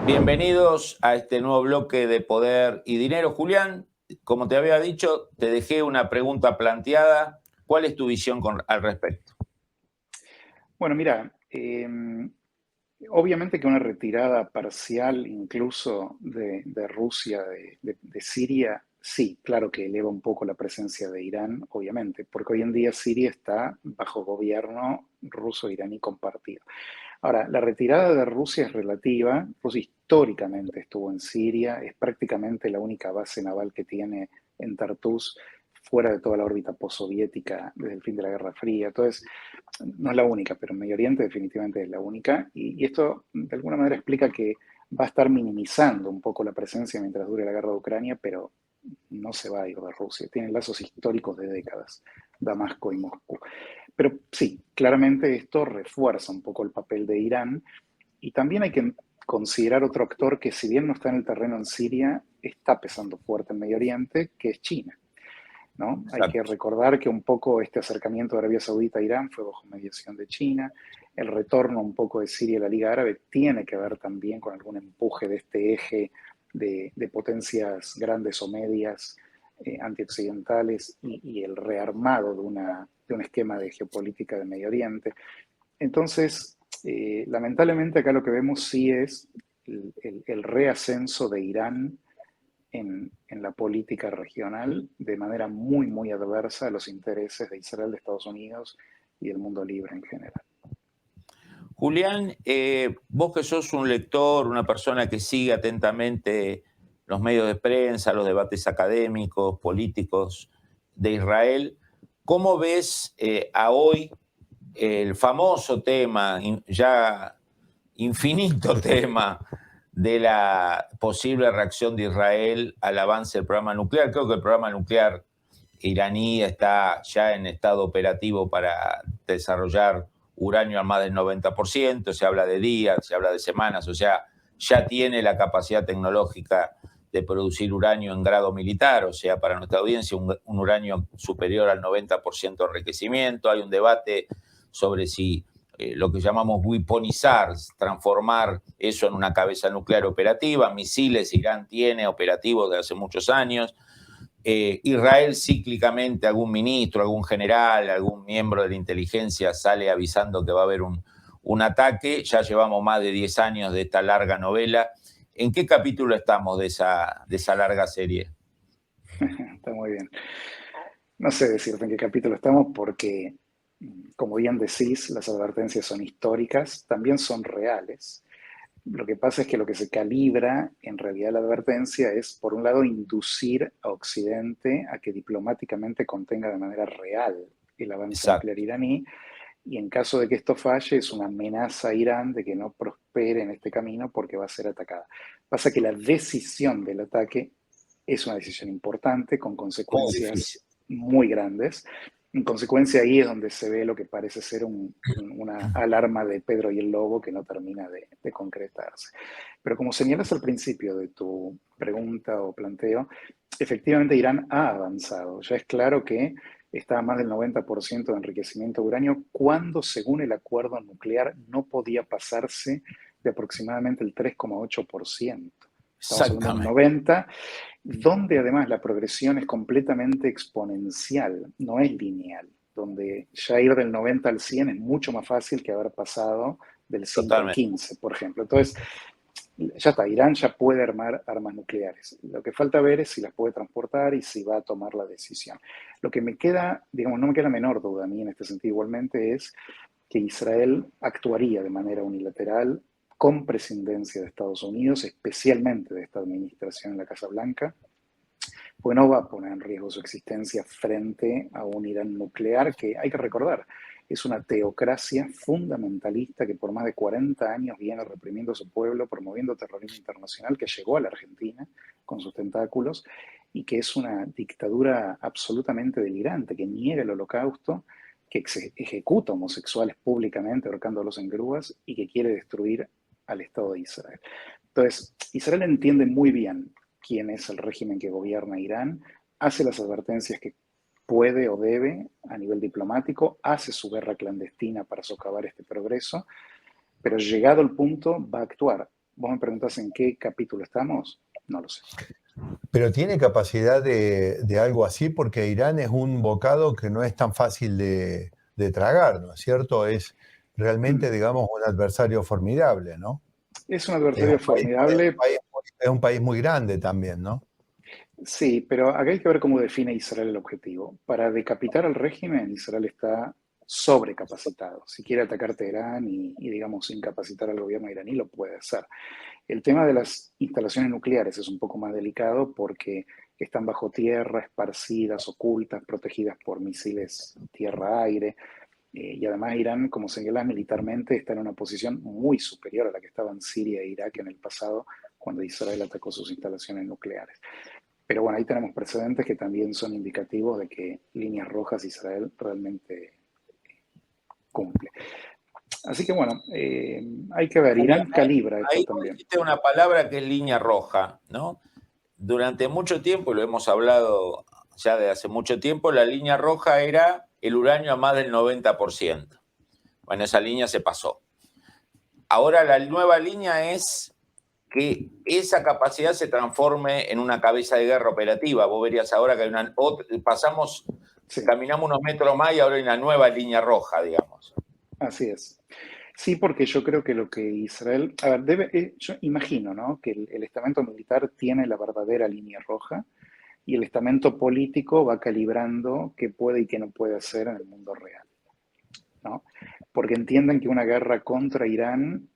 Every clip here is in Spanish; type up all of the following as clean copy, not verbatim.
Bienvenidos a este nuevo bloque de Poder y Dinero. Julián, como te había dicho, te dejé una pregunta planteada. ¿Cuál es tu visión al respecto? Bueno, mira, obviamente que una retirada parcial incluso de Rusia, de Siria, sí, claro que eleva un poco la presencia de Irán, obviamente, porque hoy en día Siria está bajo gobierno ruso-iraní compartido. Ahora, la retirada de Rusia es relativa. Rusia históricamente estuvo en Siria, es prácticamente la única base naval que tiene en Tartus, fuera de toda la órbita postsoviética desde el fin de la Guerra Fría. Entonces, no es la única, pero en Medio Oriente definitivamente es la única. Y esto de alguna manera explica que va a estar minimizando un poco la presencia mientras dure la guerra de Ucrania, pero no se va a ir de Rusia. Tienen lazos históricos de décadas, Damasco y Moscú. Pero sí, claramente esto refuerza un poco el papel de Irán y también hay que considerar otro actor que si bien no está en el terreno en Siria, está pesando fuerte en Medio Oriente, que es China, ¿no? Hay que Exacto. recordar que un poco este acercamiento de Arabia Saudita a Irán fue bajo mediación de China. El retorno un poco de Siria a la Liga Árabe tiene que ver también con algún empuje de este eje de potencias grandes o medias antioccidentales y el rearmado de un esquema de geopolítica de Medio Oriente. Entonces, lamentablemente acá lo que vemos sí es el reascenso de Irán en la política regional de manera muy, muy adversa a los intereses de Israel, de Estados Unidos y del mundo libre en general. Julián, vos que sos un lector, una persona que sigue atentamente los medios de prensa, los debates académicos, políticos de Israel, ¿cómo ves a hoy el famoso tema, ya infinito tema de la posible reacción de Israel al avance del programa nuclear? Creo que el programa nuclear iraní está ya en estado operativo para desarrollar uranio al más del 90%, se habla de días, se habla de semanas, o sea, ya tiene la capacidad tecnológica de producir uranio en grado militar, o sea, para nuestra audiencia un uranio superior al 90% de enriquecimiento. Hay un debate sobre si lo que llamamos weaponizar, transformar eso en una cabeza nuclear operativa. Misiles Irán tiene operativos de hace muchos años. Israel cíclicamente, algún ministro, algún general, algún miembro de la inteligencia sale avisando que va a haber un ataque. Ya llevamos más de 10 años de esta larga novela. ¿En qué capítulo estamos de esa larga serie? Está muy bien. No sé decirte en qué capítulo estamos porque, como bien decís, las advertencias son históricas, también son reales. Lo que pasa es que lo que se calibra en realidad la advertencia es, por un lado, inducir a Occidente a que diplomáticamente contenga de manera real el avance nuclear Exacto. iraní, y en caso de que esto falle es una amenaza a Irán de que no prospere en este camino porque va a ser atacada. Pasa que la decisión del ataque es una decisión importante con Muy difícil. consecuencias muy grandes. En consecuencia ahí es donde se ve lo que parece ser una alarma de Pedro y el Lobo que no termina de concretarse. Pero como señalas al principio de tu pregunta o planteo, efectivamente Irán ha avanzado. Ya es claro que está a más del 90% de enriquecimiento de uranio, cuando según el acuerdo nuclear no podía pasarse de aproximadamente el 3,8%. Estamos hablando de un Exactamente. 90, donde además la progresión es completamente exponencial, no es lineal, donde ya ir del 90 al 100 es mucho más fácil que haber pasado del 5 al Totalmente. 15, por ejemplo. Entonces, ya está, Irán ya puede armar armas nucleares. Lo que falta ver es si las puede transportar y si va a tomar la decisión. Lo que me queda, digamos, no me queda la menor duda a mí en este sentido igualmente es que Israel actuaría de manera unilateral con prescindencia de Estados Unidos, especialmente de esta administración en la Casa Blanca, pues no va a poner en riesgo su existencia frente a un Irán nuclear que, hay que recordar, es una teocracia fundamentalista que por más de 40 años viene reprimiendo a su pueblo, promoviendo terrorismo internacional, que llegó a la Argentina con sus tentáculos, y que es una dictadura absolutamente delirante, que niega el holocausto, que ejecuta homosexuales públicamente ahorcándolos en grúas y que quiere destruir al Estado de Israel. Entonces, Israel entiende muy bien quién es el régimen que gobierna Irán, hace las advertencias que puede o debe a nivel diplomático, hace su guerra clandestina para socavar este progreso, pero llegado el punto va a actuar. vos me preguntás en qué capítulo estamos, no lo sé. Pero tiene capacidad de algo así, porque Irán es un bocado que no es tan fácil de tragar, ¿no es cierto? Es realmente, digamos, un adversario formidable, ¿no? Es un adversario formidable. Es un país muy grande también, ¿no? Sí, pero acá hay que ver cómo define Israel el objetivo. Para decapitar al régimen, Israel está sobrecapacitado. Si quiere atacar Teherán digamos, incapacitar al gobierno iraní, lo puede hacer. El tema de las instalaciones nucleares es un poco más delicado porque están bajo tierra, esparcidas, ocultas, protegidas por misiles tierra-aire. Y además Irán, como señalás militarmente, está en una posición muy superior a la que estaba en Siria e Irak en el pasado, cuando Israel atacó sus instalaciones nucleares. Pero bueno, ahí tenemos precedentes que también son indicativos de que líneas rojas Israel realmente cumple. Así que bueno, hay que ver, Irán calibra esto ahí también. dijiste una palabra que es línea roja, ¿no? Durante mucho tiempo, y lo hemos hablado ya de hace mucho tiempo, la línea roja era el uranio a más del 90%. Bueno, esa línea se pasó. Ahora la nueva línea es que esa capacidad se transforme en una cabeza de guerra operativa. Vos verías ahora que hay caminamos unos metros más y ahora hay una nueva línea roja, digamos. Así es. Sí, porque yo creo que lo que Israel, a ver, yo imagino, ¿no? Que el estamento militar tiene la verdadera línea roja y el estamento político va calibrando qué puede y qué no puede hacer en el mundo real, ¿no? Porque entienden que una guerra contra Irán,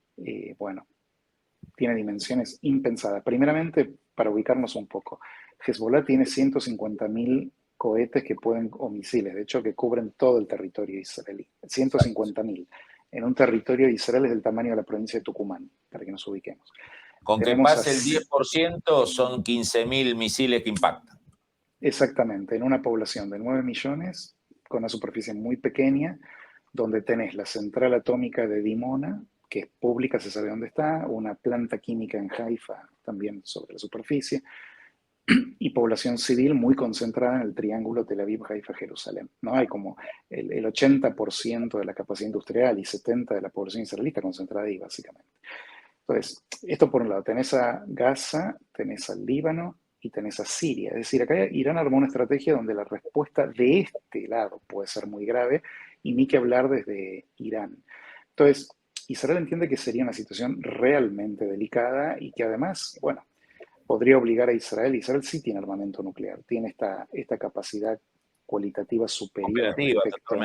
bueno, tiene dimensiones impensadas. Primeramente, para ubicarnos un poco, Hezbollah tiene 150.000 cohetes que pueden, o misiles, de hecho, que cubren todo el territorio israelí. 150.000 en un territorio de Israel es del tamaño de la provincia de Tucumán, para que nos ubiquemos. Con que pase el 10% son 15.000 misiles que impactan. Exactamente, en una población de 9 millones, con una superficie muy pequeña, donde tenés la central atómica de Dimona, que es pública, se sabe dónde está, una planta química en Haifa, también sobre la superficie, y población civil muy concentrada en el triángulo Tel Aviv, Haifa, Jerusalén. ¿No? Hay como el 80% de la capacidad industrial y 70% de la población israelita concentrada ahí, básicamente. Entonces, esto por un lado, tenés a Gaza, tenés al Líbano y tenés a Siria. Es decir, acá Irán armó una estrategia donde la respuesta de este lado puede ser muy grave y ni que hablar desde Irán. Entonces, Israel entiende que sería una situación realmente delicada y que además, bueno, podría obligar a Israel. Israel sí tiene armamento nuclear, tiene esta capacidad cualitativa superior Operativa, respecto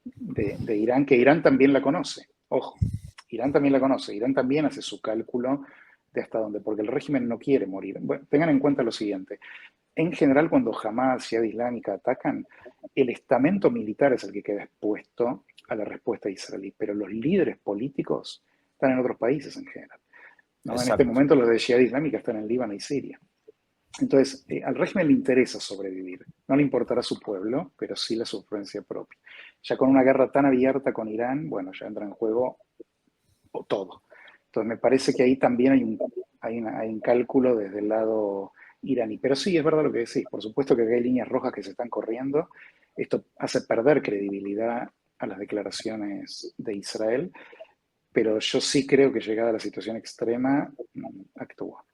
de Irán, que Irán también la conoce. Ojo, Irán también la conoce. Irán también hace su cálculo de hasta dónde, porque el régimen no quiere morir. Bueno, tengan en cuenta lo siguiente. En general, cuando Hamas, Jihad Islámica atacan, el estamento militar es el que queda expuesto a la respuesta israelí, pero los líderes políticos están en otros países en general. ¿No? En este momento los de Jihad Islámica están en Líbano y Siria. Entonces, al régimen le interesa sobrevivir. No le importará su pueblo, pero sí la supervivencia propia. Ya con una guerra tan abierta con Irán, bueno, ya entra en juego todo. Entonces, me parece que ahí también hay un cálculo desde el lado iraní. Pero sí, es verdad lo que decís. Por supuesto que hay líneas rojas que se están corriendo. Esto hace perder credibilidad a las declaraciones de Israel, pero yo sí creo que llegada a la situación extrema, actúa.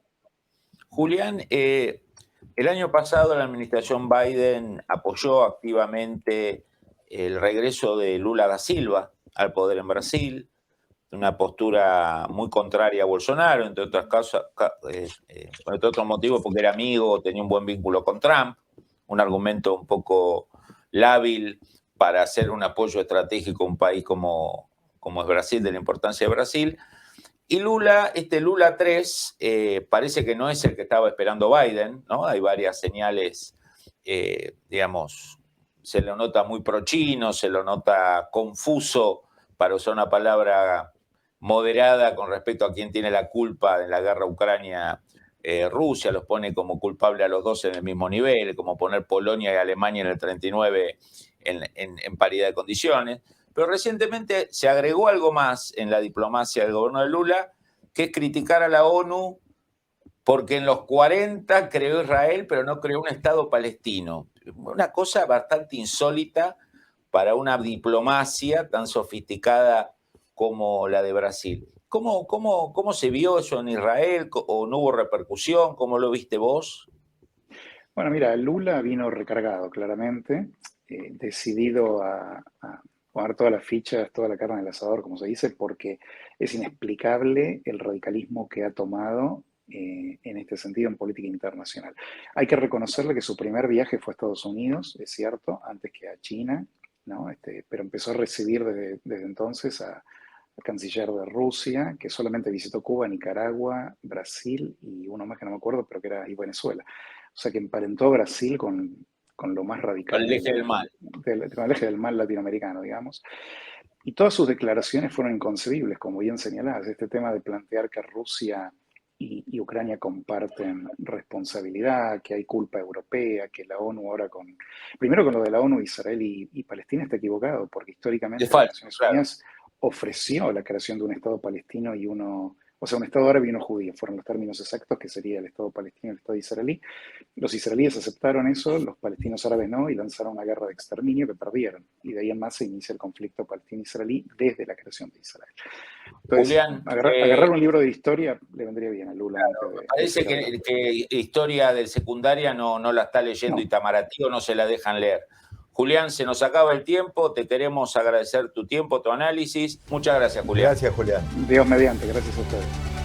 Julián, el año pasado la administración Biden apoyó activamente el regreso de Lula da Silva al poder en Brasil, una postura muy contraria a Bolsonaro, entre otros motivos porque era amigo, tenía un buen vínculo con Trump, un argumento un poco lábil para hacer un apoyo estratégico a un país como es Brasil, de la importancia de Brasil. Y Lula, Lula 3, parece que no es el que estaba esperando Biden, ¿no? Hay varias señales, digamos, se lo nota muy pro-chino, se lo nota confuso, para usar una palabra moderada con respecto a quién tiene la culpa de la guerra Ucrania-Rusia, los pone como culpable a los dos en el mismo nivel, como poner Polonia y Alemania en el 39 en paridad de condiciones. Pero recientemente se agregó algo más en la diplomacia del gobierno de Lula, que es criticar a la ONU porque en los 40 creó Israel, pero no creó un Estado palestino. Una cosa bastante insólita para una diplomacia tan sofisticada como la de Brasil. ¿Cómo se vio eso en Israel? ¿O no hubo repercusión? ¿Cómo lo viste vos? Bueno, mira, Lula vino recargado, claramente, decidido a poner todas las fichas, toda la carne en el asador, como se dice, porque es inexplicable el radicalismo que ha tomado en este sentido en política internacional. Hay que reconocerle que su primer viaje fue a Estados Unidos, es cierto, antes que a China, ¿no? Pero empezó a recibir desde entonces al canciller de Rusia, que solamente visitó Cuba, Nicaragua, Brasil y uno más que no me acuerdo, pero que era y Venezuela. O sea que emparentó a Brasil con lo más radical El eje del mal. con el eje del mal latinoamericano, digamos. Y todas sus declaraciones fueron inconcebibles, como bien señalás. Este tema de plantear que Rusia y Ucrania comparten responsabilidad, que hay culpa europea, que la ONU ahora primero con lo de la ONU, Israel y Palestina está equivocado, porque históricamente Es falso, las Naciones claro. Unidas ofreció la creación de un Estado palestino y o sea, un Estado árabe y uno judío, fueron los términos exactos, que sería el Estado palestino y el Estado israelí. Los israelíes aceptaron eso, los palestinos árabes no, y lanzaron una guerra de exterminio que perdieron. Y de ahí en más se inicia el conflicto palestino-israelí desde la creación de Israel. Entonces, Julián, agarrar un libro de historia le vendría bien a Lula. me parece que historia de secundaria no la está leyendo Itamaraty o no se la dejan leer. Julián, se nos acaba el tiempo, te queremos agradecer tu tiempo, tu análisis. Muchas gracias, Julián. Gracias, Julián. Dios mediante, gracias a ustedes.